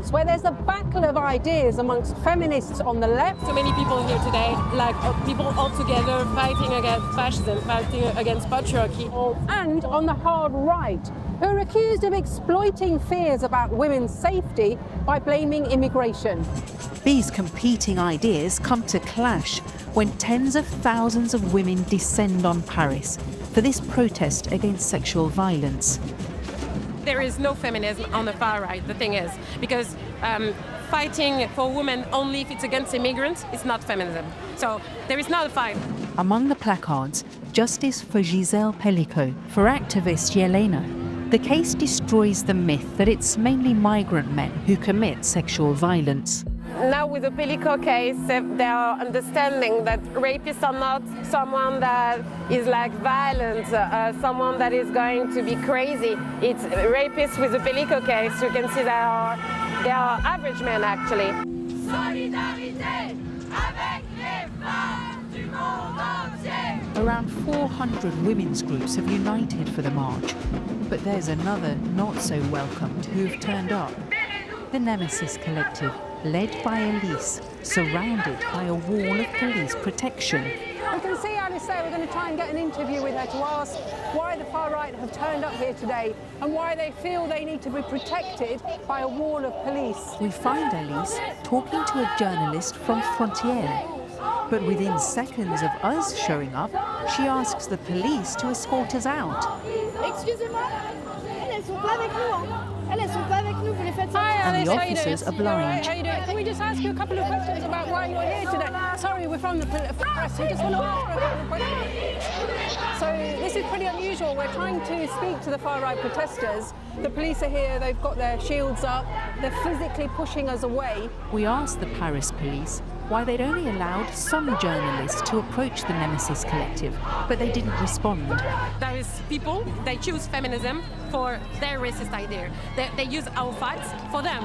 France, where there's a battle of ideas amongst feminists on the left. So many people here today, like people all together fighting against fascism, fighting against patriarchy. And on the hard right, who are accused of exploiting fears about women's safety by blaming immigration. These competing ideas come to clash when tens of thousands of women descend on Paris for this protest against sexual violence. There is no feminism on the far right, the thing is, because fighting for women only if it's against immigrants is not feminism. So there is not a fight. Among the placards, Justice for Giselle Pellicot, for activist Yelena. The case destroys the myth that it's mainly migrant men who commit sexual violence. Now with the Pellicot case, they are understanding that rapists are not someone that is like violent, someone that is going to be crazy. It's rapists with the Pellicot case. You can see they are average men actually. Solidarité avec les femmes du monde entier. Around 400 women's groups have united for the march, but there's another not so welcomed who've turned up. The Nemesis Collective, led by Elise, surrounded by a wall of police protection. We can see Alice there. We're going to try and get an interview with her to ask why the far right have turned up here today and why they feel they need to be protected by a wall of police. We find Alice talking to a journalist from Frontières, but within seconds of us showing up, she asks the police to escort us out. Excusez-moi, elles sont pas avec nous, hein. Elles sont pas avec nous, vous les faites Hi, And Alice, the how you doing? officers oblige. How you doing? Can we just ask you a couple of questions about why you're here today? Sorry, we're from the press. We just want to ask her a couple of questions. So this is pretty unusual. We're trying to speak to the far-right protesters. The police are here. They've got their shields up. They're physically pushing us away. We asked the Paris police why they'd only allowed some journalists to approach the Nemesis Collective, but they didn't respond. There is people, they choose feminism for their racist idea. They use our fights for them.